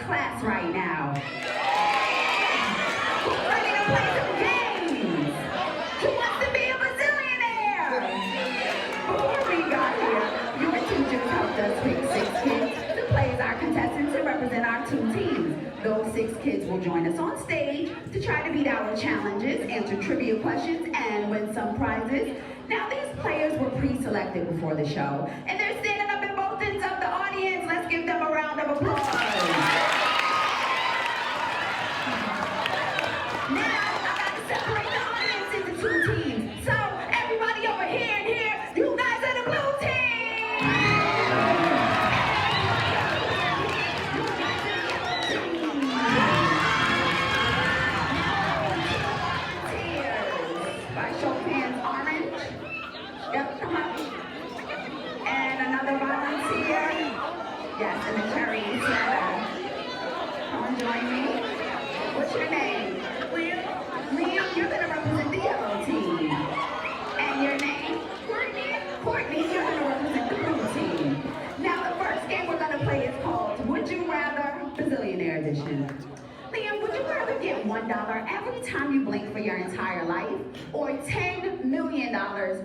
class right now? Who's ready to play some games? Who wants to be a bazillionaire? Before we got here, your teachers helped us pick 6 kids to play as our contestants and represent our 2 teams. Those 6 kids will join us on stage to try to beat our challenges, answer trivia questions, and win some prizes. Now, these players were pre-selected before the show, and they're standing up in both ends of the audience. Let's give them a round of applause. Now, I got to separate the audience into 2 teams. So, everybody over here and here, you guys are the blue team! You guys are the yellow team! By show of hands, orange. Yep, come on. And another volunteer. Yes, and the cherry is yellow. Come on, join me. What's your name? Liam. Liam, you're going to represent the yellow team. And your name? Courtney. Courtney, you're going to represent the blue team. Now, the first game we're going to play is called Would You Rather Bazillionaire Edition. Liam, would you rather get $1 every time you blink for your entire life, or $10 million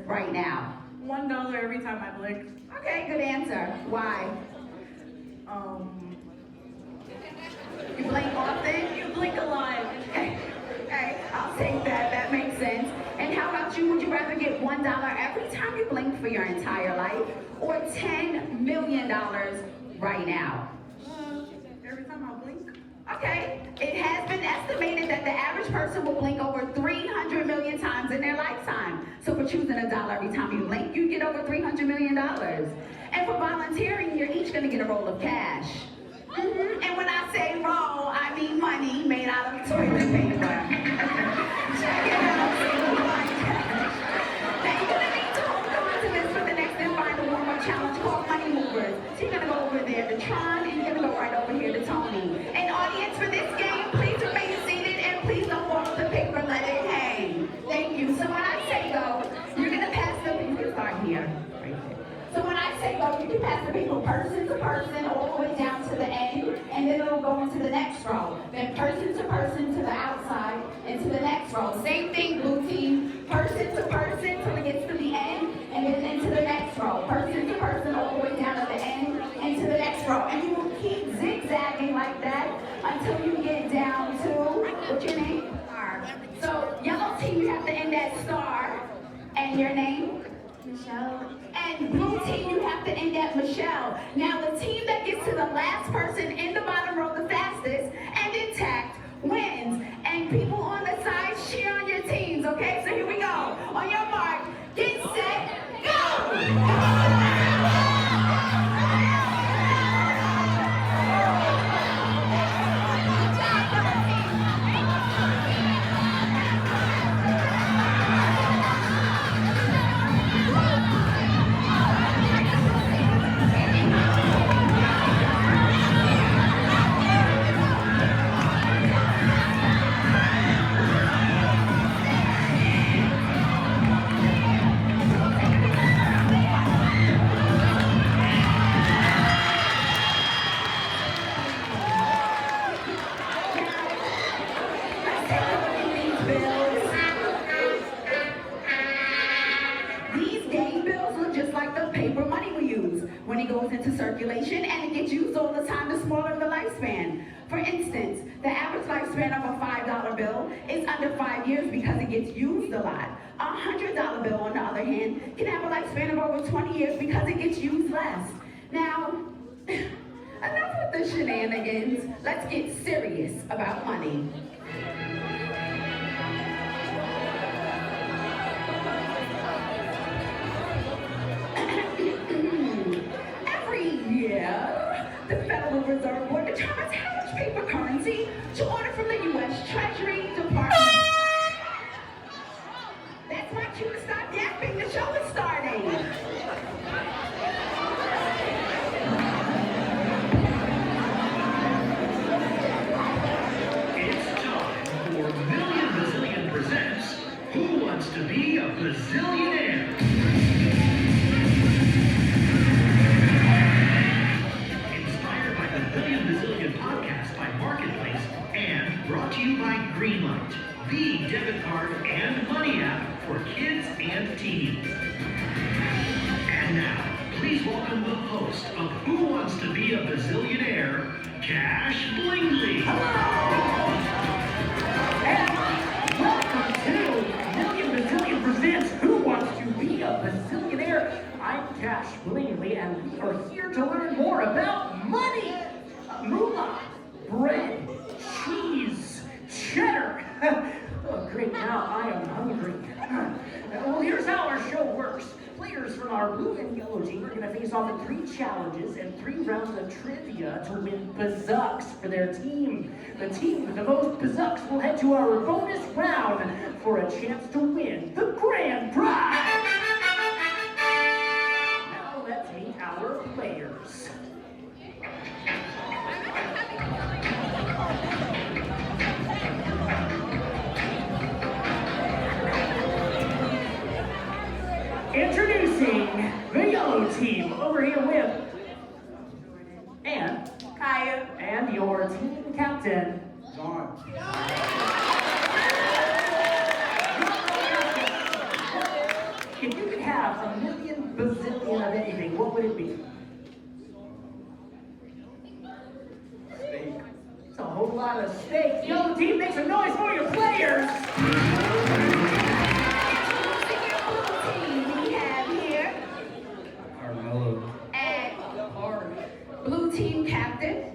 right now? $1 every time I blink. Okay, good answer. Why? You blink often? You blink a lot. Okay, I'll take that. That makes sense. And how about you? Would you rather get $1 every time you blink for your entire life, or $10 million right now? Every time I blink. Okay, it has been estimated that the average person will blink over 300 million times in their lifetime. So for choosing $1 every time you blink, you get over $300 million. And for volunteering, you're each gonna get a roll of cash. And when I say roll, I mean money made out of toilet paper. Check it out, see who likes cash. Now you're gonna need to hold on to this for the next and final warm-up challenge called Money Movers. So you're gonna go over there to Tron, and you're gonna go right over here to Tony. And audience, for this game, please remain seated and please don't walk the paper, let it hang. Thank you. So when I say go, you're gonna pass the paper, start here, right there. So when I say go, you can pass the paper person to person all the way down to the end, and then it'll go into the next row. Then person to person to the outside, into the next row. Same thing, blue team, person to person till it gets to the end, and then into the next row. Person to person all the way down to the end, and to the next row. And you will keep zigzagging like that until you get down to, what's your name? Star. So yellow team, you have to end at star. And your name? Michelle. And blue team, you have to end at Michelle. Now the team that gets to the last person in the bottom row the fastest and intact wins. And people on the sides cheer on your teams, okay? So here we go. On your mark, get set, go! These game bills look just like the paper money we use. When it goes into circulation and it gets used all the time, the smaller the lifespan. For instance, the average lifespan of a $5 bill is under 5 years because it gets used a lot. A $100 bill, on the other hand, can have a lifespan of over 20 years because it gets used less. Now, enough with the shenanigans. Let's get serious about money. Every year, the Federal Reserve Board determines how much paper currency to order from the U.S. Treasury Department. That's my cue to stop yapping. The show is starting. It's host of Who Wants to Be a Bazillionaire, Cash Blingley. And welcome to Million Bazillion presents Who Wants to Be a Bazillionaire. I'm Cash Blingley, and we are here to learn more about money. Moolah, bread, cheese, cheddar. Oh, great, now I am hungry. Well, here's how our show works. Players from our blue and yellow team are going to face off in 3 challenges and 3 rounds of trivia to win bazucks for their team. The team with the most bazucks will head to our bonus round for a chance to win the grand prize. Now let's meet our players. Introducing the yellow team over here with Ann, Kaya. and your team captain, John. If you could have a million bazillion of anything, what would it be? Steak. It's a whole lot of steak. The yellow team, make some noise for your players. We have here Carmelo. and blue team captain.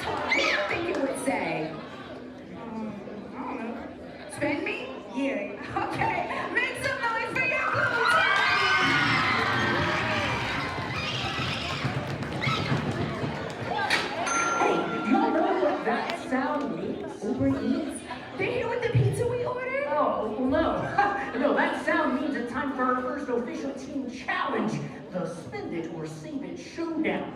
What do you think you would say? I don't know. Spend me? Yeah. Okay, make some noise for your blue Hey, do y'all know what that sound means? Uber Eats. They here with the pizza we ordered? Oh, well, no. No, that sound means it's time for our first official team challenge, the Spend It or Save It Showdown.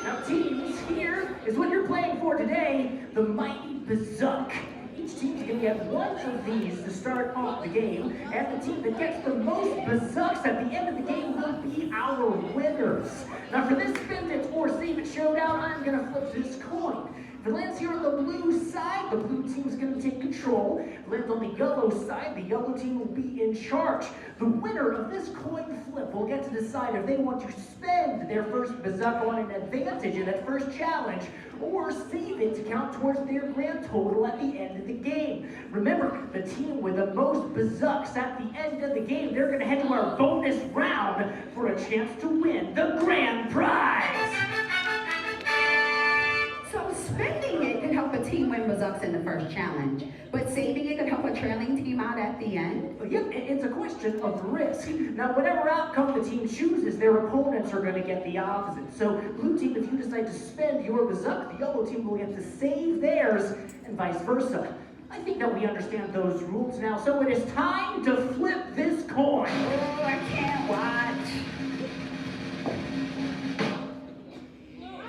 Now, teams, here is what you're playing for today, the Mighty Bazuck. Each team's going to get one of these to start off the game, and the team that gets the most bazucks at the end of the game will be our winners. Now, for this Spend It or Save It Showdown, I'm going to flip this coin. If it lands here on the blue side, the blue team is going to take control. If it lands on the yellow side, the yellow team will be in charge. The winner of this coin flip will get to decide if they want to spend their first bazuck on an advantage in that first challenge, or save it to count towards their grand total at the end of the game. Remember, the team with the most bazucks at the end of the game, they're going to head to our bonus round for a chance to win the grand prize. So spending it can help a team win bazucks in the first challenge, but saving it can help a trailing team out at the end? Yep, it's a question of risk. Now, whatever outcome the team chooses, their opponents are going to get the opposite. So, blue team, if you decide to spend your bazuck, the yellow team will get to save theirs, and vice versa. I think that we understand those rules now, so it is time to flip this coin. Oh, I can't watch.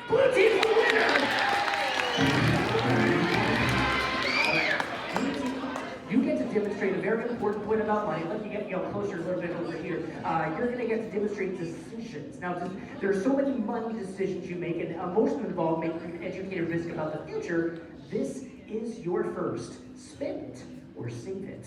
Blue team's the winner! You get to demonstrate a very important point about money. Let me get closer a little bit over here. You're going to get to demonstrate decisions. Now, there are so many money decisions you make, and most of them involve making an educated risk about the future. This is your first. Spend it or save it.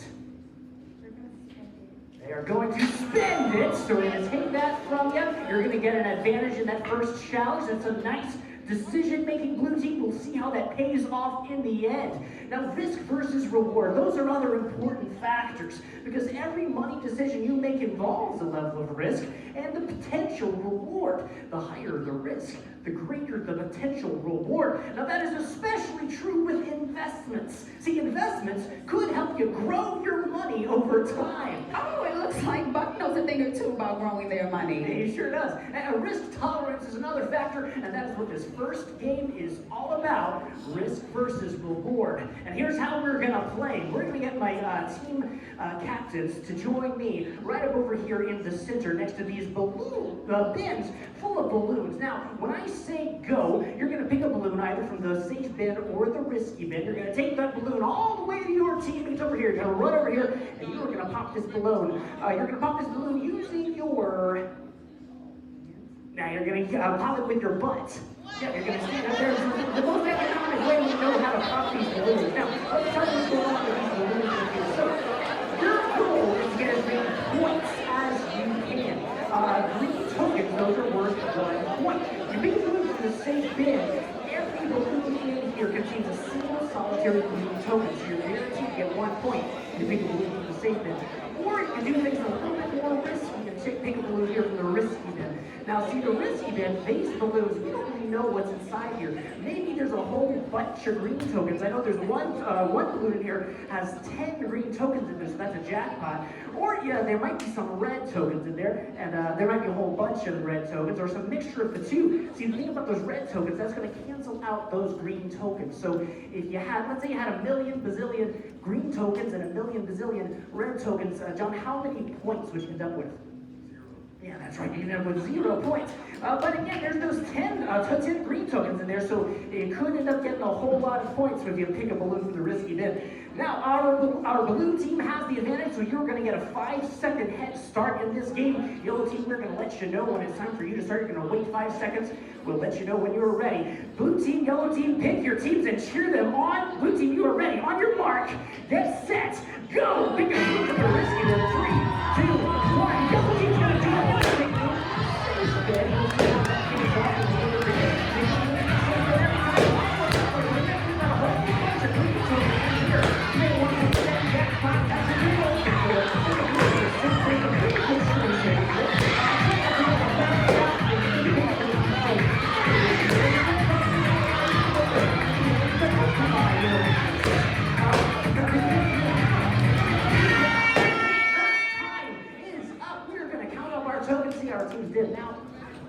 They are going to spend it, so we're going to take that from you. You're going to get an advantage in that first challenge. That's a nice decision-making. Blue team. We'll see how that pays off in the end. Now, risk versus reward, those are other important factors, because every money decision you make involves a level of risk and the potential reward. The higher the risk, the greater the potential reward. Now, that is especially true with investments. See, investments could help you grow your money over time. Oh, it looks like Buck knows a thing or two about growing their money. It sure does. And risk tolerance is another factor, and that is what this first game is all about, risk versus reward. And here's how we're going to play. We're going to get my team captains to join me right up over here in the center next to these balloon bins full of balloons. Now, when I say go, you're going to pick a balloon either from the safe bin or the risky bin. You're going to take that balloon all the way to your teammates over here. You're going to run over here, and you are going to pop this balloon. You're going to pop this balloon using your... Now you're going to pop it with your butt. Yeah, you're going to stand up there. The most economic way we know how to pop these balloons. Now, let's tell you what's going on with these balloons. So, your goal is to get as many your green tokens. So you're guaranteed to get 1 point if you pick a balloon from the safe bin. Or you can do things a little bit more risky and pick a balloon here from the risky bin. Now, see, the risky bin, these balloons, we don't really know what's inside here. Maybe there's a whole bunch of green tokens. I know there's one balloon in here has 10 green tokens in there, so that's a jackpot. Or, yeah, there might be some red tokens in there, and there might be a whole bunch of red tokens, or some mixture of the two. See, the thing about those red tokens, that's going to cancel out those green tokens. So if you had, let's say you had a million bazillion green tokens and a million bazillion red tokens, John, how many points would you end up with? Yeah, that's right, you end up with 0 points. But again, there's those 10 green tokens in there, so you could end up getting a whole lot of points if you pick a balloon from the risky bin. Now, our balloon team has the advantage, so you're going to get a 5-second head start in this game. Yellow team, we're going to let you know when it's time for you to start. You're going to wait 5 seconds. We'll let you know when you're ready. Blue team, yellow team, pick your teams and cheer them on. Blue team, you are ready. On your mark, get set, go! Pick a balloon from the risky bin. 3, 2, 1. Yellow team's going to do it. Now,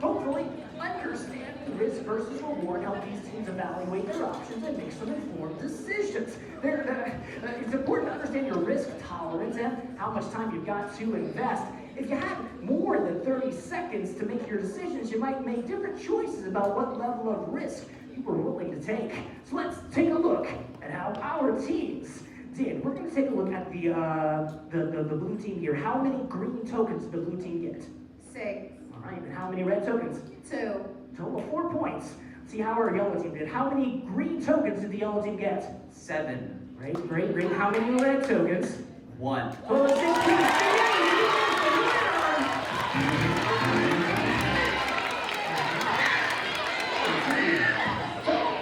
hopefully, understanding risk versus reward help these teams evaluate their options and make some informed decisions. It's important to understand your risk tolerance and how much time you've got to invest. If you had more than 30 seconds to make your decisions, you might make different choices about what level of risk you were willing to take. So let's take a look at how our teams did. We're going to take a look at the blue team here. How many green tokens did the blue team get? 6. All right, and how many red tokens? 2. Total of 4 points. See how our yellow team did. How many green tokens did the yellow team get? 7. Great. How many red tokens? 1. Total of 6 points.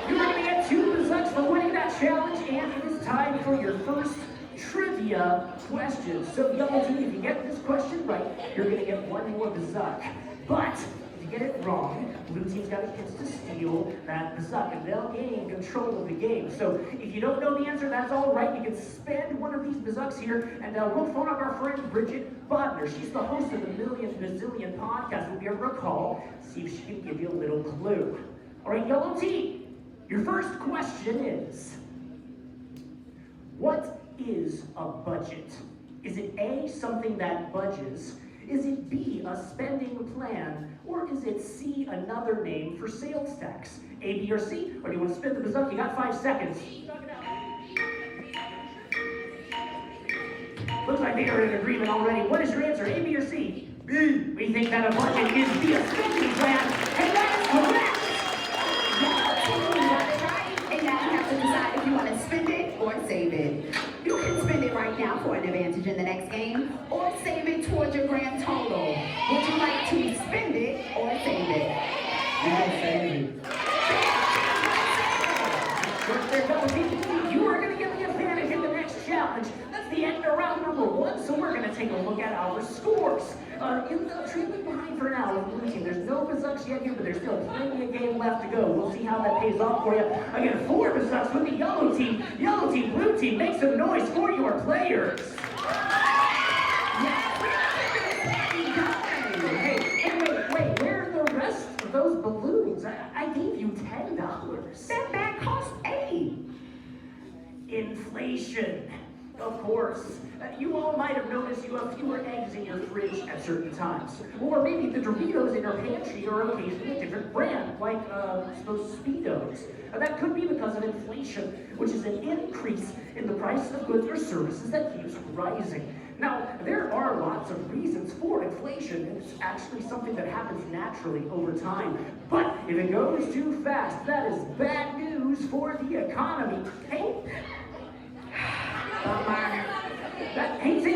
You're going to get 2 results for winning that challenge, and it is time for your first trivia question. So yellow team, if you get this question right, you're going to get 1 more bazak. But if you get it wrong, blue team's got a chance to steal that bazak, and they'll gain control of the game. So if you don't know the answer, that's all right. You can spend one of these bazaks here, and we'll phone up our friend Bridget Bodner. She's the host of the Million Bazillion podcast. We'll give her a call, see if she can give you a little clue. All right, yellow team, your first question is, what is a budget? Is it A, something that budges? Is it B, a spending plan? Or is it C, another name for sales tax? A, B, or C? Or do you want to spin the bazooka? You got 5 seconds. Looks like they are in agreement already. What is your answer, A, B, or C? B. We think that a budget is B, a spending plan, and that is correct! That's right. And now you have to decide if you want to spend it or save it. You can spend it right now for an advantage in the next game, or save it towards your grand total. Would you like to spend it or save it? You are going to get the advantage in the next challenge. That's the end of round number 1, so we're going to take a look at our scores. In the trailing behind for now with blue team. There's no bazooks yet here, but there's still plenty of game left to go. We'll see how that pays off for you. Again, 4 bazooks with the yellow team. Yellow team, blue team, make some noise for your players. Wait, where are the rest of those balloons? I gave you $10. That bag cost 8. Inflation. Of course. You all might have noticed you have fewer eggs in your fridge at certain times. Or maybe the Doritos in your pantry are occasionally a different brand, like those Speedos. That could be because of inflation, which is an increase in the price of goods or services that keeps rising. Now, there are lots of reasons for inflation. It's actually something that happens naturally over time. But if it goes too fast, that is bad news for the economy. Hey,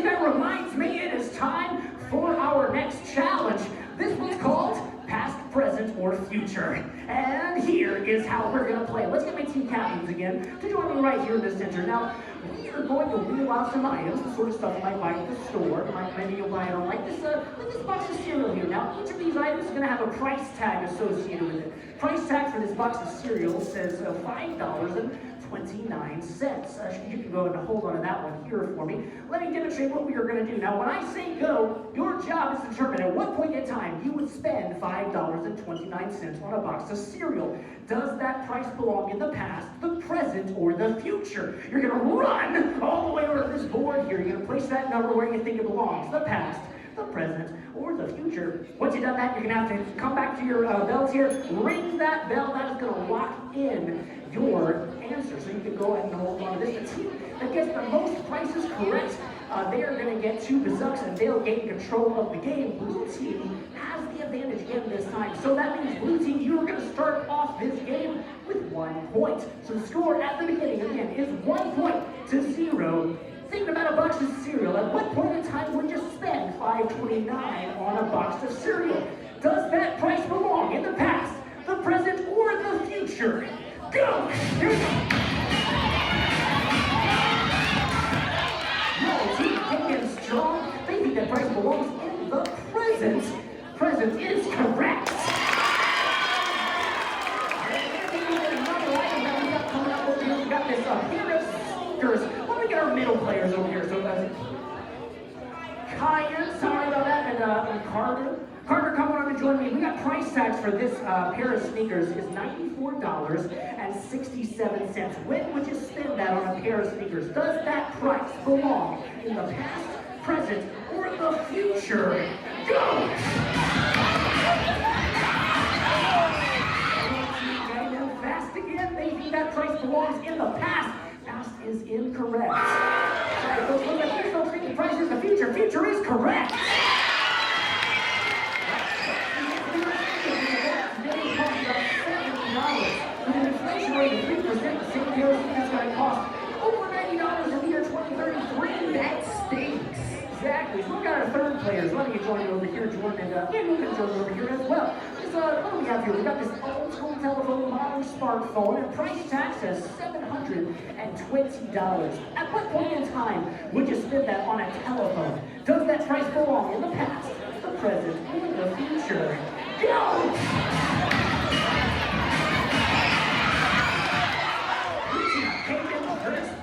that reminds me, it is time for our next challenge. This one's called Past, Present, or future. And here is how we're gonna play. Let's get my team captains again to join me right here in the center. Now, we are going to wheel out some items, the sort of stuff you might buy at the store. Maybe you'll buy it on like this box of cereal here. Now, each of these items is gonna have a price tag associated with it. Price tag for this box of cereal says $5.29. You can go ahead and hold on to that one here for me. Let me demonstrate what we are going to do. Now, when I say go, your job is to determine at what point in time you would spend $5.29 on a box of cereal. Does that price belong in the past, the present, or the future? You're going to run all the way over to this board here. You're going to place that number where you think it belongs, the past, the present, or the future. Once you've done that, you're going to have to come back to your bells here, ring that bell. That is going to lock in your answer. So you can go ahead and hold on to this. The team that gets the most prices correct, they are going to get 2 bazooks and they'll gain control of the game. Blue team has the advantage again this time. So that means blue team, you are going to start off this game with 1 point. So the score at the beginning again is 1 point to 0. Thinking about a box of cereal, at what point in time would you spend $5.29 on a box of cereal? Does that price belong in the past, the present, or the future? Go! Here we go! No, team came in strong. They think that price belongs in the present. Present is correct. Another item that we got coming up over here. We got this pair of sneakers. Get our middle players over here. So Kyan, sorry about that, and Carter. Carter, come on and join me. We got price tags for this pair of sneakers is $94.67. When would you spend that on a pair of sneakers? Does that price belong in the past, present, or the future? Go! Fast again. They think that price belongs in the past. Past is incorrect. Sorry, folks, look at this. Don't think the price is the future. Future is correct. With an inflation rate of 3%, the same pair of sneakers is going to cost over $90 in the year 2033. That stinks. Exactly. So we got our third players. Why don't you join me over here, Jordan, and you can join me over here as well. What do we have here? We got this old school telephone, modern smartphone, and price tag says $720. At what point in time would you spend that on a telephone? Does that price belong in the past, the present, or the future? Go!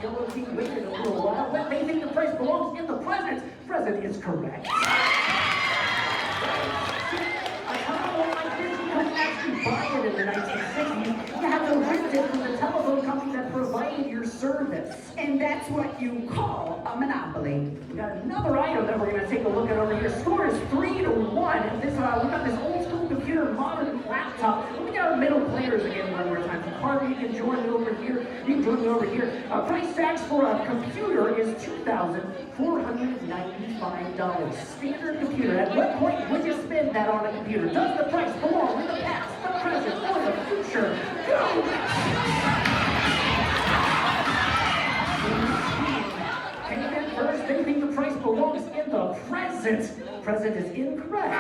Yellow team waited a little while, but they think the price belongs in the present. Present is correct. Actually buy it in the 1960s. You had to rent it from the telephone company that provided your service. And that's what you call a monopoly. We got another item that we're going to take a look at over here. Score is 3-1. This we got this old school computer, modern laptop. Let me get our middle players again one more time. So Carter, you can join me over here. You can join me over here. Price tags for a computer is $2,495. Standard computer. At what point would you spend that on a computer? Does the price belong in the past, the present, or the future? Go! First, they think the price belongs in the present. Present is incorrect.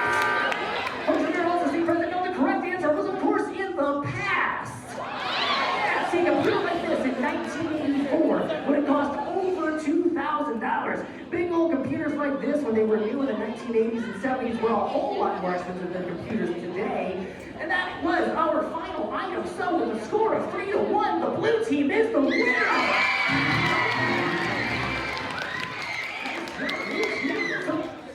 Folks, you also see present. No, the correct answer was, of course, in the past. Yeah, see, a computer like this in 1984 would have cost over $2,000. Big old computers like this, when they were new in the 1980s and 70s, were a whole lot more expensive than computers today. And that was our final item. So, with a score of 3-1, the blue team is the winner.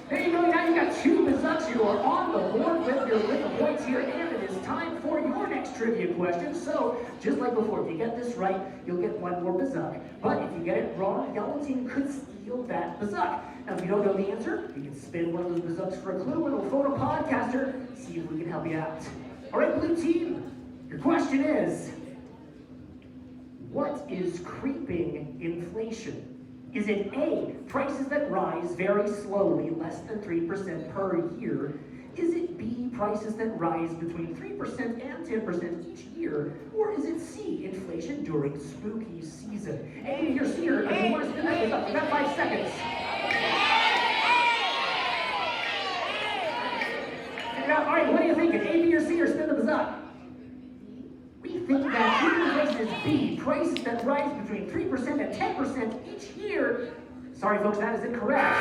There you go, now you got 2 bazooks. You are on the board with the points here, and it is time for your next trivia question. So, just like before, if you get this right, you'll get 1 more bazook. But if you get it wrong, yellow team could steal that bazook. Now, if you don't know the answer, you can spin one of those bazooks for a clue, and we'll phone a podcaster, see if we can help you out. All right, blue team, your question is, what is creeping inflation? Is it A, prices that rise very slowly, less than 3% per year? Is it B, prices that rise between 3% and 10% each year? Or is it C, inflation during spooky season? A, you're here. If you want to spin that up, you got 5 seconds. All right, right, what do you think? A, B, or C, or spin the bazillion? We think that human price is B, prices that rise between 3% and 10% each year. Sorry, folks, that is incorrect.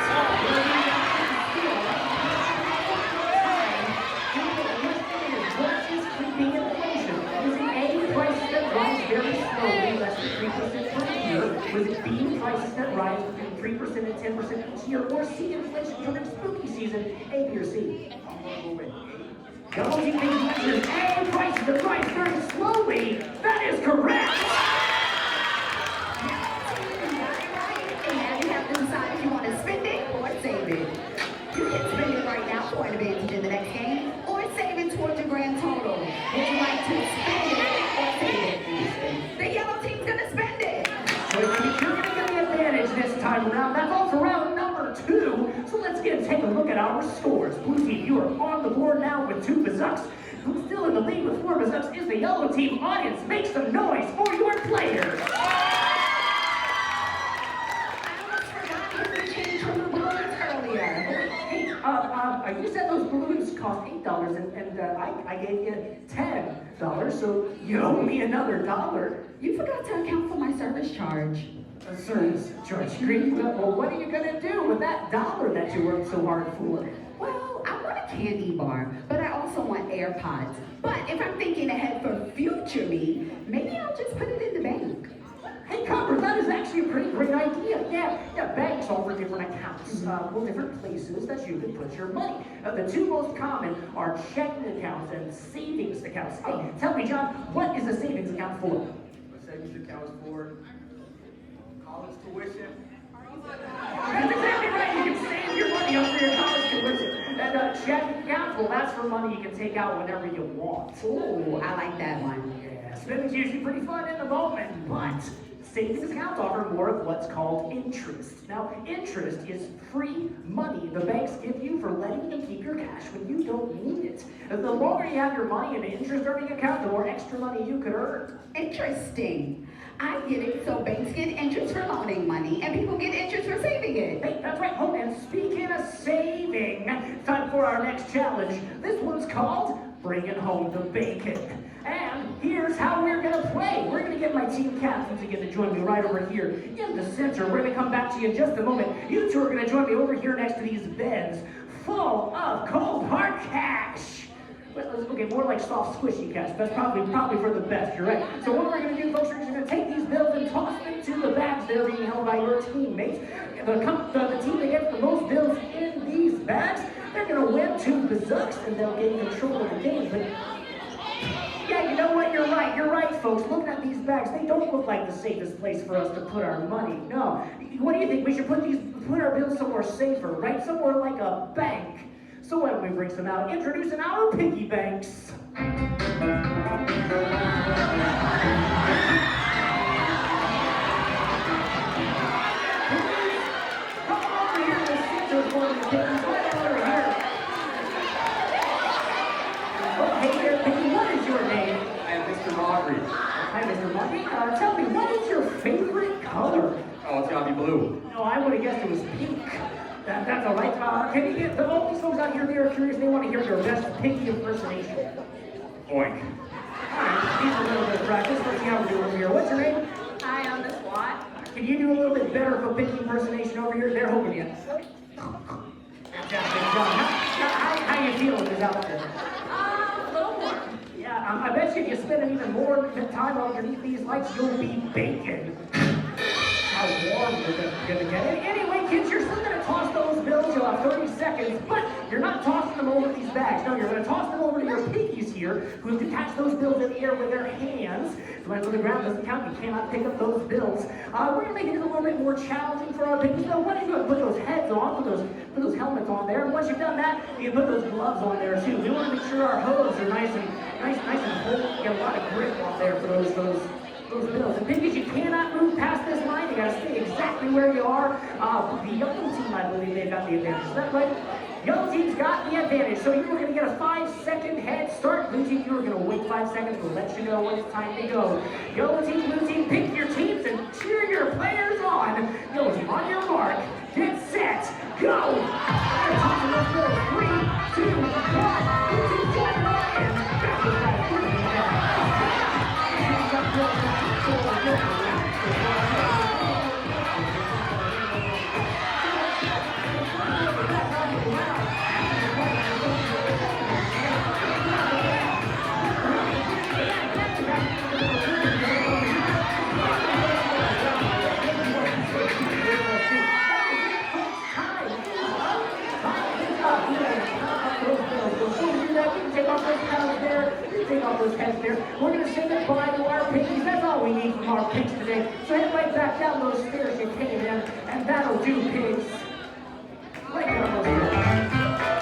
What is creeping inflation? Is it A, prices that rise very slowly, less than 3% per year? Was it B, prices that rise between 3% and 10% each year? Or C, inflation during spooky season? A, B, or C? Double team thinks the answer is A, prices that rise very slowly. That is correct! And now you have to decide if you want to spend it or save it. You can spend it right now for an advantage in the next game, or save it towards your grand total. Would you like to spend it or save it? The yellow team's gonna spend it. So you're gonna get the advantage this time around. That's all for round number 2. So let's take a look at our scores. Blue team, you are on the board now with 2 bazucks. Who's still in the lead with 4 bazucks is the yellow team. Audience, make some noise for your players. You said those balloons cost $8, and I gave you $10, so you owe me another $1. You forgot to account for my service charge. Service charge. Well, what are you gonna do with that $1 that you worked so hard for? Well, I want a candy bar, but I also want AirPods. But if I'm thinking ahead for future me, maybe I'll just put it in the bank. Hey, Copper, that is actually a pretty great idea. Yeah, banks offer different accounts, different places that you can put your money. The 2 most common are checking accounts and savings accounts. Hey, tell me, John, what is a savings account for? A savings account is for college tuition. That's exactly right. You can save your money up for your college tuition. And checking accounts, well, that's for money you can take out whenever you want. Ooh, I like that one. Yeah, spinning's usually pretty fun in the moment, but savings accounts offer more of what's called interest. Now, interest is free money the banks give you for letting them keep your cash when you don't need it. And the longer you have your money in an interest-earning account, the more extra money you could earn. Interesting. I get it. So banks get interest for loaning money, and people get interest for saving it. Hey, that's right. Oh, and speaking of saving, time for our next challenge. This one's called Bringing Home the Bacon. And here's how we're gonna play. We're gonna get my team captains again to join me right over here in the center. We're gonna come back to you in just a moment. You 2 are gonna join me over here next to these beds full of cold hard cash. Okay, more like soft squishy cash. That's probably for the best, you're right. So what we're gonna do, folks, we're just gonna take these bills and toss them to the bags. They're being held by your teammates. The team that gets the most bills in these bags, they're gonna win 2 bazucks and they'll gain control of the game. But yeah, you know what? You're right, folks. Looking at these bags, they don't look like the safest place for us to put our money. No. What do you think? We should put our bills somewhere safer, right? Somewhere like a bank. So why don't we bring some out? Introducing our piggy banks. Come over here to the center for the piggies. Right over here. Oh, hey there, piggy. What is your name? I am Mr. Marbury. Hi, Mr. Monkey. Tell me, what is your favorite color? Oh, it's gotta be blue. No, I would have guessed it was pink. That's all right. Can you get all these folks out here? They are curious. They want to hear your best piggy impersonation. Oink. All right, needs a little bit of practice. Let's see how we're doing here. What's your name? Hi, I'm the SWAT. Can you do a little bit better of a piggy impersonation over here? They're hoping you. Fantastic job. How you feeling this out there? A little warm. Yeah, I bet you if you spend even more time underneath these lights, you'll be bacon. How warm you're gonna get. Anyway, kids, you're still gonna toss those bills. You'll have 30 seconds, but you're not tossing them over these bags. No, you're gonna toss them over to your piggies here, who have to catch those bills in the air with their hands. So when the ground doesn't count, you cannot pick up those bills. We're gonna make it a little bit more challenging for our piggies. So what are you gonna put those heads on, put those helmets on there. And once you've done that, you can put those gloves on there too. We want to make sure our hooves are nice and full. Get a lot of grip on there for those bills. And piggies, you cannot move past this line. You gotta stay exactly where you are. The yellow team, I believe, they've got the advantage. Is that right? Yellow team's got the advantage. So you were gonna get a 5-second head start. Blue team, you were gonna wait 5 seconds. We'll let you know when it's time to go. Yellow team, blue team, pick your teams and cheer your players on. Yellow team, on your mark, get set, go! 3, 2, 1, blue team, them our picks today. So head right back down those stairs you came in, and that'll do, pigs. Right down those stairs.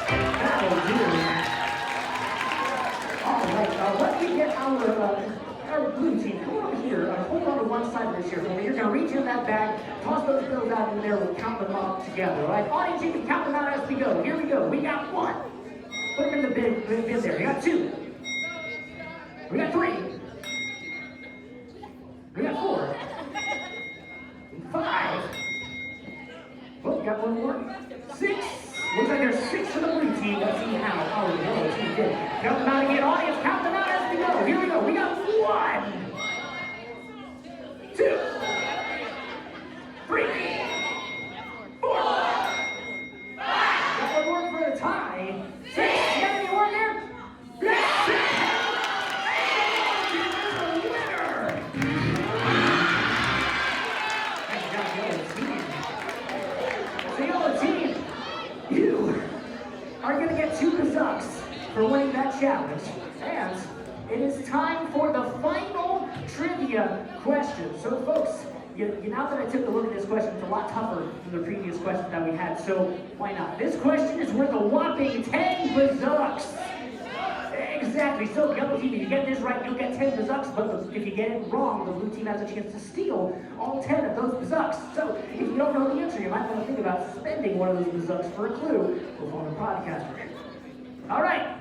That'll do. All right, let me get our blue team. Come over here. Hold on to one side of this here. You're going to reach in that bag, toss those bills out in there, we'll count them up together. All right, audience, you can count them out as we go. Here we go. We got 1. Put them in the bin there. We got 2. We got 3. We got 4. 5. Oh, we got 1 more. 6. Looks like there's 6 for the blue team. Let's see how our yellow team did. Count them out again, audience. Count them out as we go. Here we go. We got 1, 2, 3, 4, 5. Got 1 more for the tie. 6. You got any more there? Yes, 6. You are going to get 2 Bazucks for winning that challenge. And it is time for the final trivia question. So folks, now that I took a look at this question, it's a lot tougher than the previous question that we had, so why not? This question is worth a whopping 10 Bazucks. Exactly, so yellow team, if you get this right, you'll get 10 Bazucks, but if you get it wrong, the blue team has a chance to steal all 10 of those Bazucks. So if you don't know the answer, you might want to think about spending one of those Bazucks for a clue before the podcaster. All right,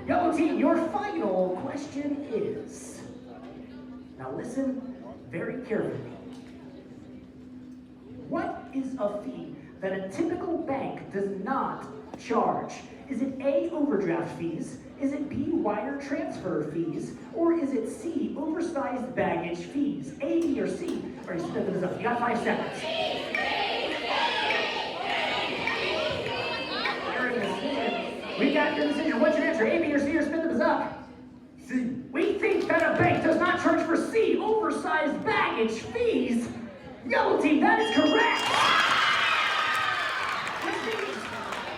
yellow team, your final question is, now listen very carefully. What is a fee that a typical bank does not charge? Is it A, overdraft fees? Is it B, wire transfer fees? Or is it C, oversized baggage fees? A, B, or C? All right, spin this up. You got 5 seconds. We got your decision. What's your answer? A, B, or C, or spin this up? C. We think that a bank does not charge for C, oversized baggage fees. Yellow team, that is correct.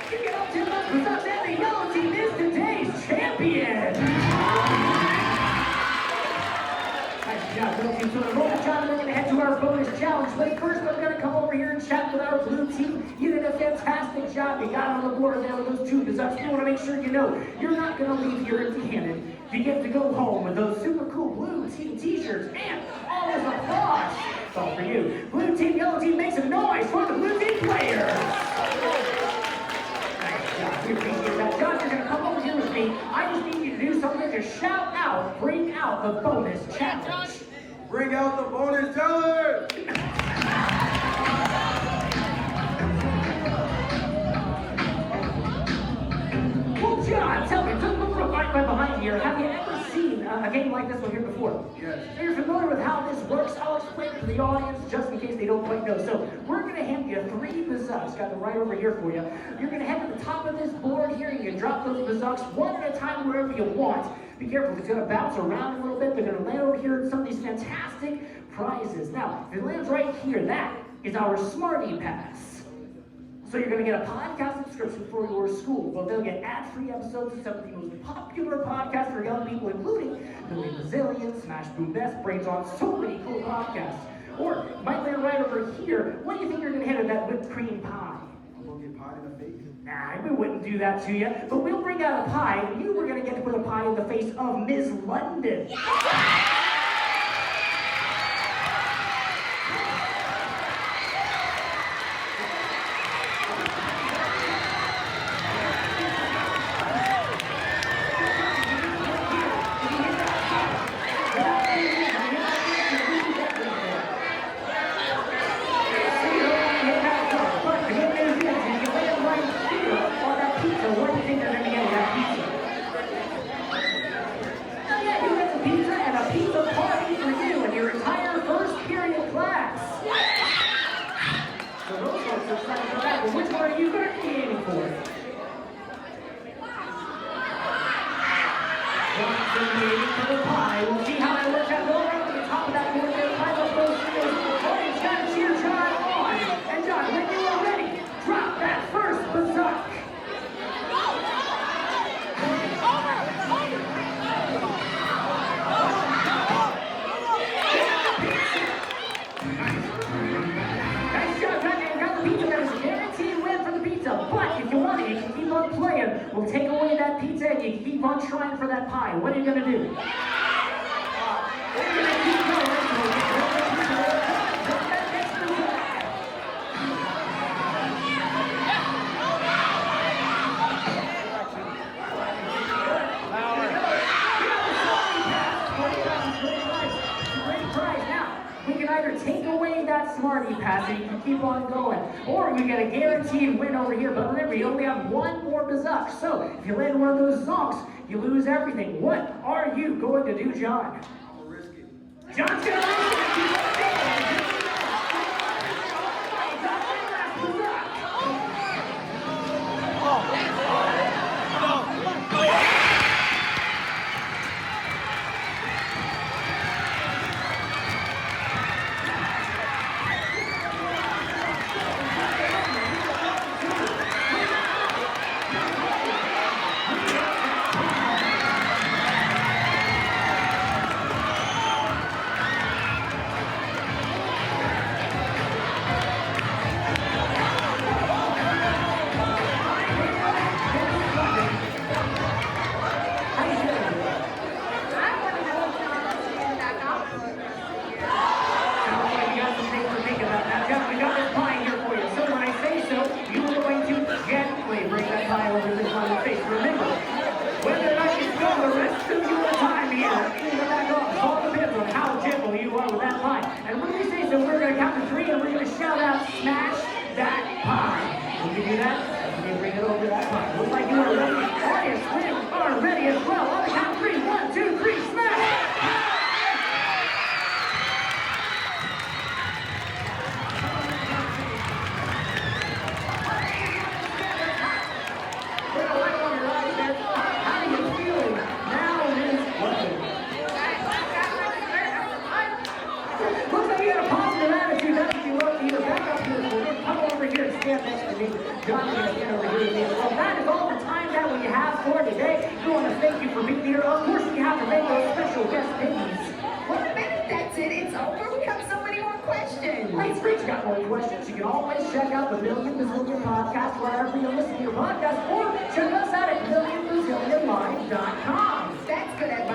You get up to the and the yellow team is today's champion. Nice job, blue team. So the roll job, we're going to head to our bonus challenge. But first, we're going to come over here and chat with our blue team. You did a fantastic job. You got on the board there with those 2 Bazucks. You want to make sure you know you're not going to leave here empty-handed. You get to go home with those super cool blue team t-shirts and all this applause. It's all for you. Blue team, yellow team, make some noise for the blue team players. Nice job. We appreciate that. Josh, you're going to come over here with me. I just need you to do something to shout out, bring out the bonus challenge. Bring out the bonus challenge! Well, John, tell me, just look right behind here. Have you ever seen a game like this one here before? Yes. So you're familiar with how this works? I'll explain it to the audience just in case they don't quite know. So we're going to hand you 3 Bazucks. Got them right over here for you. You're going to head to the top of this board here. You can drop those Bazucks one at a time wherever you want. Be careful, it's going to bounce around a little bit. They're going to land over here in some of these fantastic prizes. Now, if it lands right here, that is our Smarty Pass. So you're going to get a podcast subscription for your school. Well, they'll get ad-free episodes of some of the most popular podcasts for young people, including Bazillion, Smash Boom Best, Brains On, so many cool podcasts. Or, might land right over here. What do you think you're going to have with that whipped cream pie? I'm gonna get pie in the face. Nah, we wouldn't do that to you. But we'll bring out a pie, and you were going to get to put a pie in the face of Ms. London. Pizza We'll take away that pizza and you keep on trying for that pie. What are you going to do? We're going to keep going. Take away that smarty pass and you can keep on going. Or we get a guaranteed win over here. But remember, you only have one more bazak. So if you land one of those zonks, you lose everything. What are you going to do, John? I'm gonna risk it. John's going to risk it. Keep on going. Questions. You can always check out the Bazillion podcast wherever you listen to your podcast, or check us out at MillionBazillionLive.com. That's good.